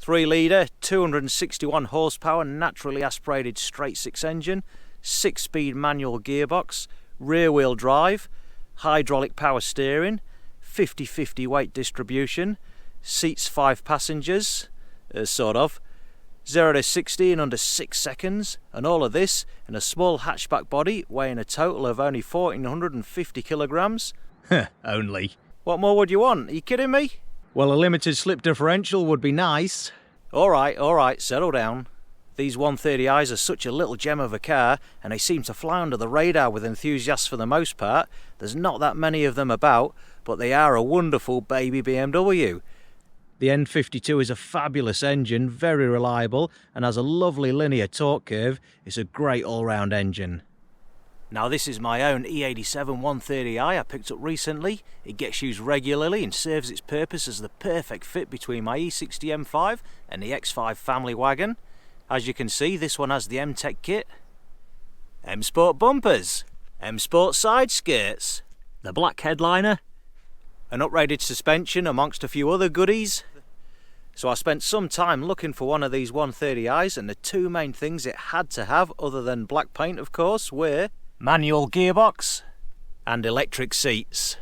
3 litre, 261 horsepower, naturally aspirated straight 6 engine, 6-speed manual gearbox, rear wheel drive, hydraulic power steering, 50-50 weight distribution, seats 5 passengers, sort of, 0 to 60 in under 6 seconds, and all of this in a small hatchback body weighing a total of only 1,450 kilograms. Only. What more would you want? Are you kidding me? Well, a limited slip differential would be nice. Alright, settle down. These 130i's are such a little gem of a car, and they seem to fly under the radar with enthusiasts for the most part. There's not that many of them about, but they are a wonderful baby BMW. The N52 is a fabulous engine, very reliable, and has a lovely linear torque curve. It's a great all-round engine. Now this is my own E87 130i I picked up recently. It gets used regularly and serves its purpose as the perfect fit between my E60 M5 and the X5 family wagon. As you can see, this one has the M-Tech kit, M-Sport bumpers, M-Sport side skirts, the black headliner, an uprated suspension amongst a few other goodies. So I spent some time looking for one of these 130i's, and the two main things it had to have, other than black paint of course, were manual gearbox and electric seats.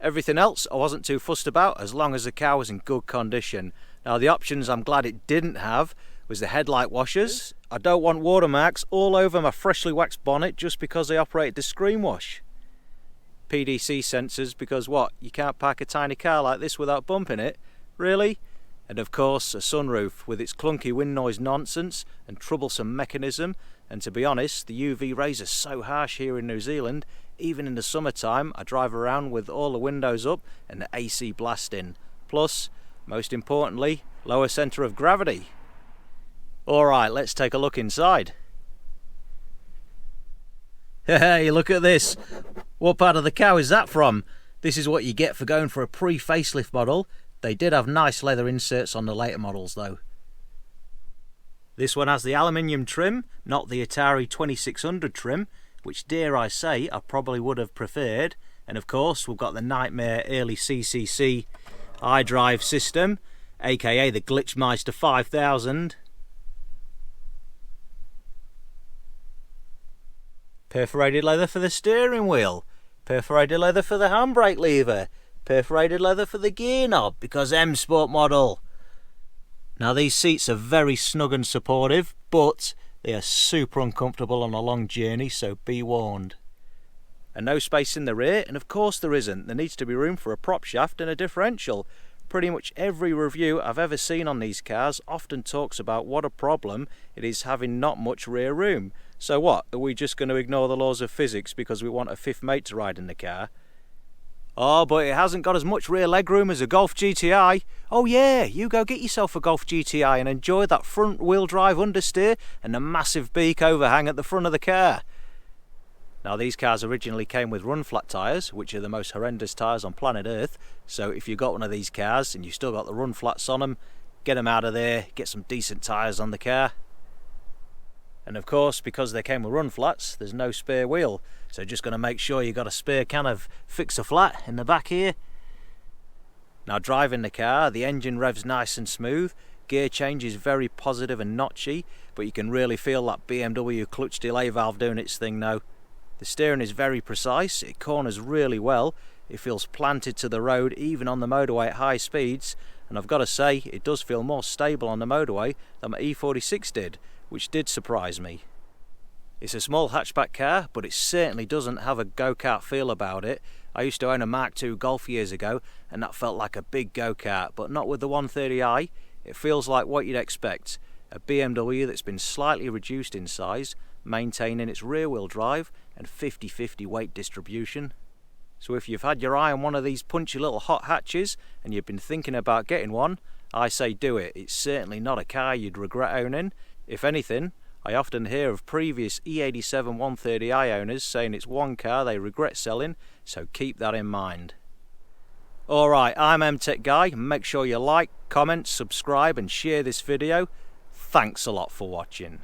Everything else I wasn't too fussed about as long as the car was in good condition. Now the options I'm glad it didn't have was the headlight washers. I don't want watermarks all over my freshly waxed bonnet just because they operated the screen wash. PDC sensors because what, you can't park a tiny car like this without bumping it? Really? And of course a sunroof with its clunky wind noise nonsense and troublesome mechanism. And to be honest, the UV rays are so harsh here in New Zealand, even in the summertime I drive around with all the windows up and the AC blasting. Plus, most importantly, lower centre of gravity. Alright, let's take a look inside. Hey, look at this. What part of the car is that from? This is what you get for going for a pre-facelift model. They did have nice leather inserts on the later models though. This one has the aluminium trim, not the Atari 2600 trim, which dare I say I probably would have preferred. And of course we've got the nightmare early CCC iDrive system, aka the Glitchmeister 5000. Perforated leather for the steering wheel, perforated leather for the handbrake lever, perforated leather for the gear knob because M-Sport model. Now these seats are very snug and supportive, but they are super uncomfortable on a long journey, so be warned. And no space in the rear, and of course there isn't. There needs to be room for a prop shaft and a differential. Pretty much every review I've ever seen on these cars often talks about what a problem it is having not much rear room. So what, are we just going to ignore the laws of physics because we want a fifth mate to ride in the car? Oh, but it hasn't got as much rear legroom as a Golf GTI. Oh yeah, you go get yourself a Golf GTI and enjoy that front wheel drive understeer and the massive beak overhang at the front of the car. Now these cars originally came with run flat tyres, which are the most horrendous tyres on planet Earth, so if you've got one of these cars and you've still got the run flats on them, get them out of there, get some decent tyres on the car. And of course, because they came with run flats, there's no spare wheel, so just going to make sure you got a spare can of Fix-A-Flat in the back here. Now driving the car, the engine revs nice and smooth, gear change is very positive and notchy, but you can really feel that BMW clutch delay valve doing its thing now. The steering is very precise, it corners really well, it feels planted to the road even on the motorway at high speeds, and I've got to say it does feel more stable on the motorway than my E46 did, which did surprise me. It's a small hatchback car, but it certainly doesn't have a go-kart feel about it. I used to own a Mark II Golf years ago and that felt like a big go-kart, but not with the 130i. It feels like what you'd expect, a BMW that's been slightly reduced in size, maintaining its rear-wheel drive and 50-50 weight distribution. So if you've had your eye on one of these punchy little hot hatches and you've been thinking about getting one, I say do it. It's certainly not a car you'd regret owning. If anything, I often hear of previous E87 130i owners saying it's one car they regret selling, so keep that in mind. Alright, I'm M-Tech Guy. Make sure you like, comment, subscribe and share this video. Thanks a lot for watching.